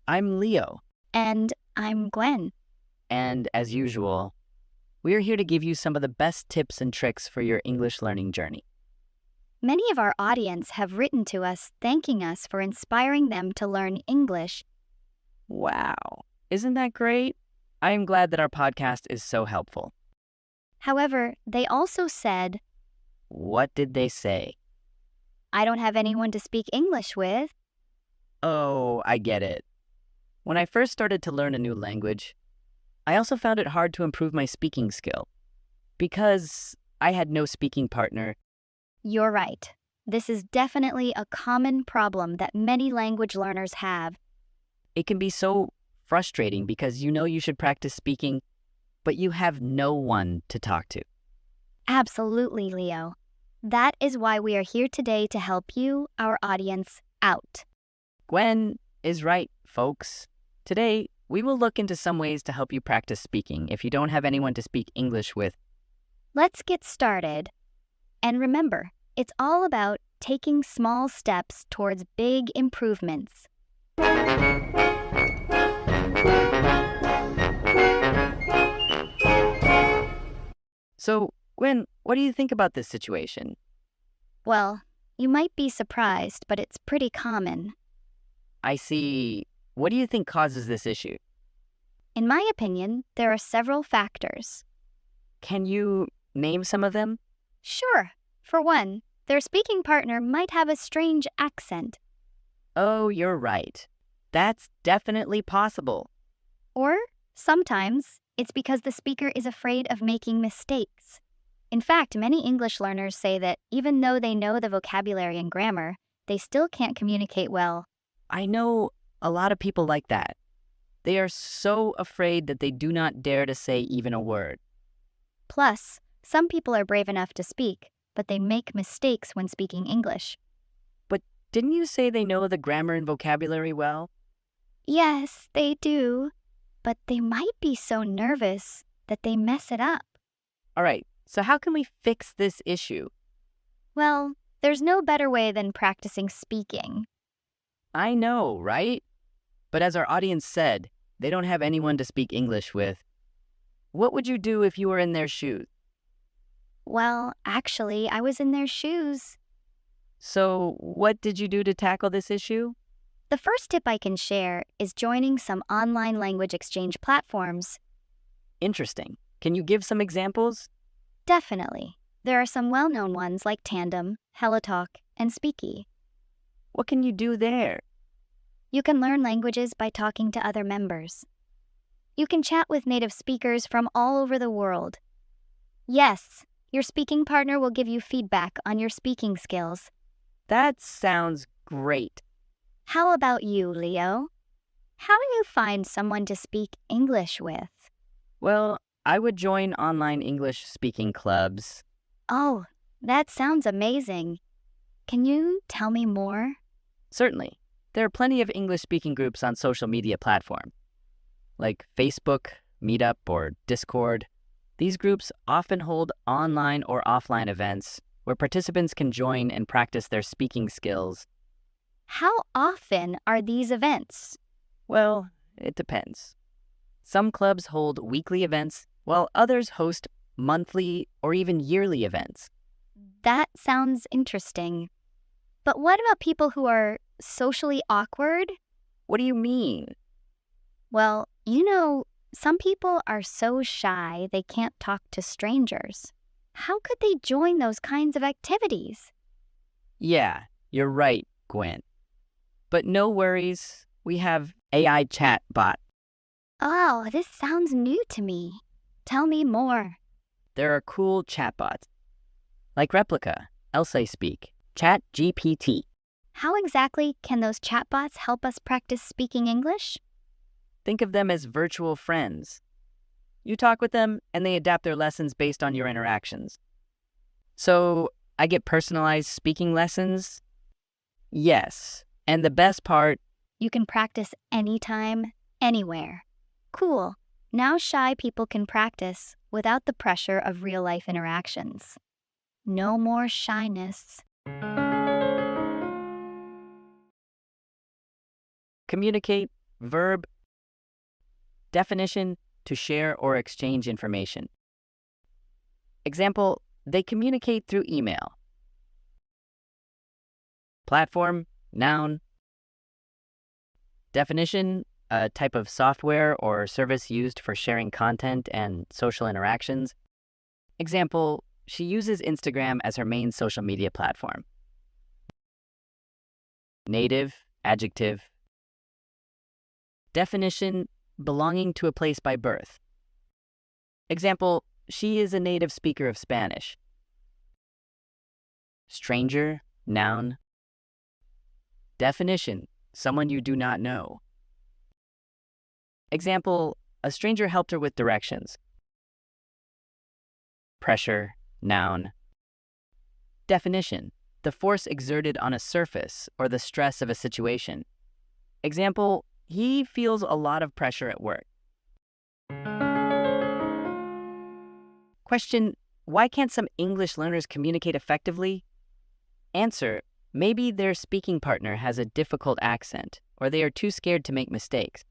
I'm Leo, And I'm Gwen. and as usual, we are here to give you some of the best tips and tricks for your English learning journey. Many of our audience have written to us thanking us for inspiring them to learn English. Wow, isn't that great? I am glad that our podcast is so helpful. However, they also said, What did they say? I don't have anyone to speak English with. Oh, I get it. When I first started to learn a new language, I also found it hard to improve my speaking skill because I had no speaking partner. You're right. This is definitely a common problem that many language learners have. It can be so frustrating because you know you should practice speaking, but you have no one to talk to. Absolutely, Leo. That is why we are here today to help you, our audience, out. Gwen is right, folks. Today, we will look into some ways to help you practice speaking if you don't have anyone to speak English with. Let's get started. And remember, it's all about taking small steps towards big improvements. So, Gwen, what do you think about this situation? Well, you might be surprised, but it's pretty common. I see. What do you think causes this issue? In my opinion, there are several factors. Can you name some of them? Sure, for one, their speaking partner might have a strange accent, Oh, you're right. That's definitely possible. or sometimes it's because the speaker is afraid of making mistakes. In fact, many English learners say that even though they know the vocabulary and grammar, they still can't communicate well. I know a lot of people like that. They are so afraid that they do not dare to say even a word. Plus, some people are brave enough to speak, but they make mistakes when speaking English. But didn't you say they know the grammar and vocabulary well? Yes, they do, but they might be so nervous that they mess it up. All right, so how can we fix this issue? Well, there's no better way than practicing speaking. I know, right? But as our audience said, they don't have anyone to speak English with. What would you do if you were in their shoes? Well, actually, I was in their shoes. So, what did you do to tackle this issue? The first tip I can share is joining some online language exchange platforms. Interesting. Can you give some examples? Definitely. There are some well-known ones like Tandem, HelloTalk, and Speaky. What can you do there? You can learn languages by talking to other members. You can chat with native speakers from all over the world. Yes, your speaking partner will give you feedback on your speaking skills. That sounds great. How about you, Leo? How do you find someone to speak English with? Well, I would join online English speaking clubs. Oh, that sounds amazing. Can you tell me more? Certainly, there are plenty of English speaking groups on social media platforms, like Facebook, Meetup, or Discord. These groups often hold online or offline events where participants can join and practice their speaking skills. How often are these events? Well, it depends. Some clubs hold weekly events, while others host monthly or even yearly events. That sounds interesting. But what about people who are socially awkward? What do you mean? Well, some people are so shy they can't talk to strangers. How could they join those kinds of activities? Yeah, you're right, Gwen. But no worries, we have AI chat bot. Oh, this sounds new to me. Tell me more. There are cool chatbots like Replica, Elsa Speak, ChatGPT. How exactly can those chatbots help us practice speaking English? Think of them as virtual friends. You talk with them, and they adapt their lessons based on your interactions. So, I get personalized speaking lessons? Yes. And the best part, You can practice anytime, anywhere. Cool. Now shy people can practice without the pressure of real-life interactions. No more shyness. communicate Verb. Definition: to share or exchange information. Example: they communicate through email. Platform. Noun. Definition: a type of software or service used for sharing content and social interactions. Example: she uses Instagram as her main social media platform. Native. Adjective. Definition: belonging to a place by birth. Example: she is a native speaker of Spanish. Stranger. Noun. Definition: someone you do not know. Example: a stranger helped her with directions. Pressure. Noun. Definition: the force exerted on a surface or the stress of a situation. Example: he feels a lot of pressure at work. Question: why can't some English learners communicate effectively? Answer: maybe their speaking partner has a difficult accent, or they are too scared to make mistakes.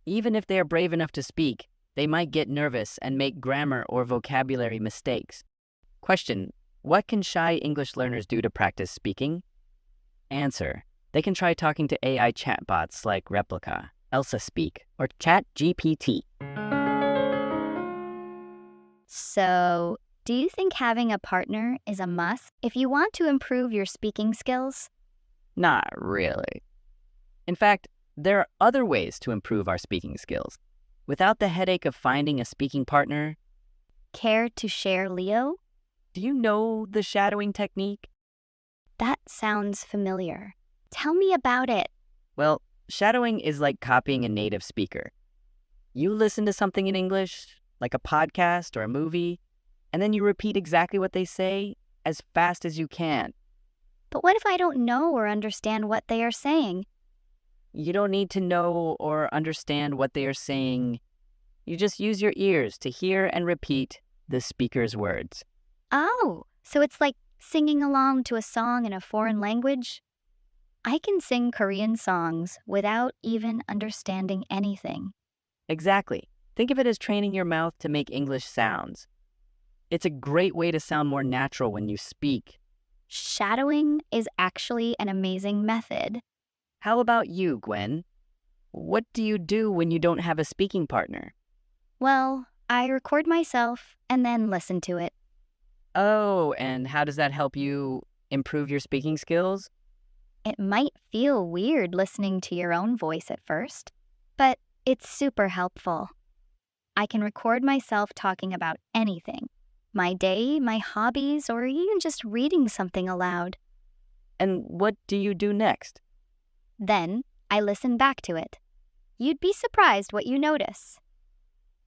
Even if they are brave enough to speak, they might get nervous and make grammar or vocabulary mistakes. Question: what can shy English learners do to practice speaking? Answer: they can try talking to AI chatbots like Replica, Elsa Speak, or ChatGPT. So, do you think having a partner is a must if you want to improve your speaking skills? Not really. In fact, there are other ways to improve our speaking skills without the headache of finding a speaking partner. Care to share, Leo? Do you know the shadowing technique? That sounds familiar. Tell me about it. Well, shadowing is like copying a native speaker. You listen to something in English, like a podcast or a movie, and then you repeat exactly what they say as fast as you can. But what if I don't know or understand what they are saying? You don't need to know or understand what they are saying. You just use your ears to hear and repeat the speaker's words. Oh, so it's like singing along to a song in a foreign language? I can sing Korean songs without even understanding anything. Exactly. Think of it as training your mouth to make English sounds. It's a great way to sound more natural when you speak. Shadowing is actually an amazing method. How about you, Gwen? What do you do when you don't have a speaking partner? Well, I record myself and then listen to it. Oh, and how does that help you improve your speaking skills? It might feel weird listening to your own voice at first, but it's super helpful. I can record myself talking about anything, my day, my hobbies, or even just reading something aloud. And what do you do next? Then I listen back to it. You'd be surprised what you notice.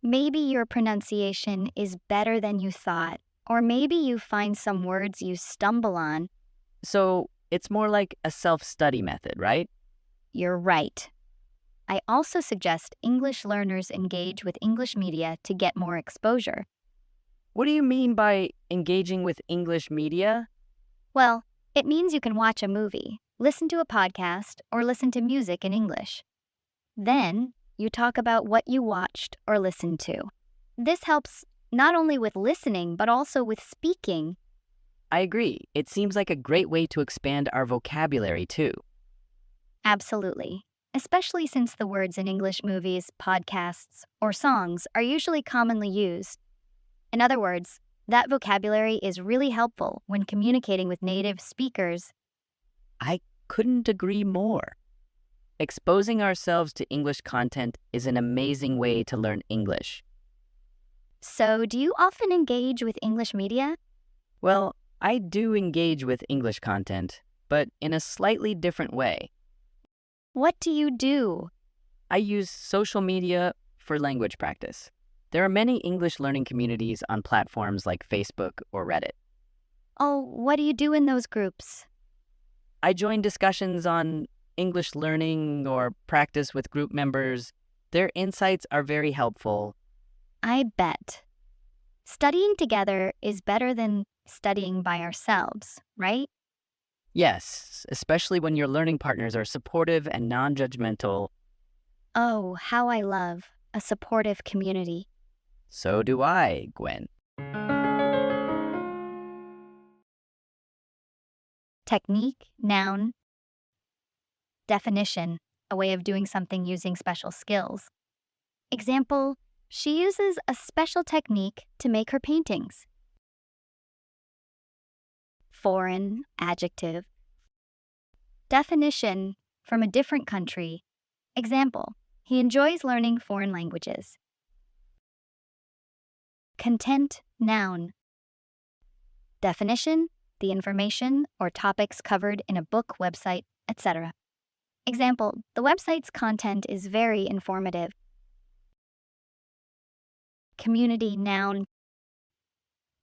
Maybe your pronunciation is better than you thought, or maybe you find some words you stumble on. So it's more like a self-study method, right? You're right. I also suggest English learners engage with English media to get more exposure. What do you mean by engaging with English media? Well, it means you can watch a movie, listen to a podcast, or listen to music in English. Then, you talk about what you watched or listened to. This helps not only with listening, but also with speaking. I agree. It seems like a great way to expand our vocabulary, too. Absolutely. Especially since the words in English movies, podcasts, or songs are usually commonly used. In other words, that vocabulary is really helpful when communicating with native speakers. I couldn't agree more. Exposing ourselves to English content is an amazing way to learn English. So, do you often engage with English media? Well, I do engage with English content, but in a slightly different way. What do you do? I use social media for language practice. There are many English learning communities on platforms like Facebook or Reddit. Oh, what do you do in those groups? I join discussions on English learning or practice with group members. Their insights are very helpful. I bet. Studying together is better than studying by ourselves, right? Yes, especially when your learning partners are supportive and non-judgmental. Oh, how I love a supportive community. So do I, Gwen. Technique, noun. Definition, a way of doing something using special skills. Example, she uses a special technique to make her paintings. Foreign, adjective. Definition, from a different country. Example, he enjoys learning foreign languages. Content, noun. Definition, the information or topics covered in a book, website, etc. Example, the website's content is very informative. Community, noun.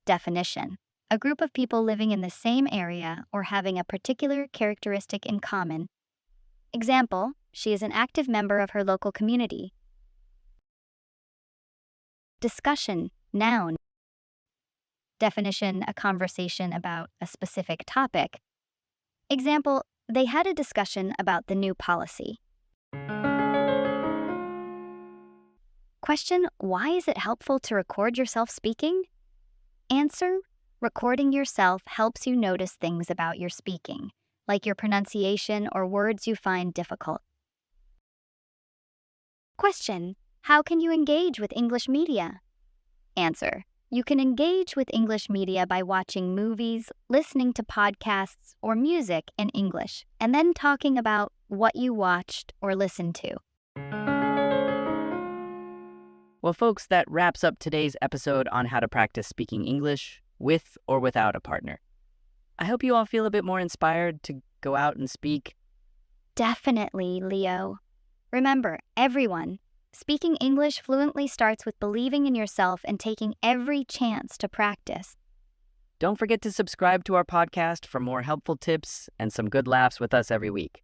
Definition, a group of people living in the same area or having a particular characteristic in common. Example, she is an active member of her local community. Discussion, noun. Definition, a conversation about a specific topic. Example, they had a discussion about the new policy. Question, why is it helpful to record yourself speaking? Answer, recording yourself helps you notice things about your speaking, like your pronunciation or words you find difficult. Question, how can you engage with English media? Answer, you can engage with English media by watching movies, listening to podcasts, or music in English, and then talking about what you watched or listened to. Well, folks, that wraps up today's episode on how to practice speaking English with or without a partner. I hope you all feel a bit more inspired to go out and speak. Definitely, Leo. Remember, everyone, speaking English fluently starts with believing in yourself and taking every chance to practice. Don't forget to subscribe to our podcast for more helpful tips and some good laughs with us every week.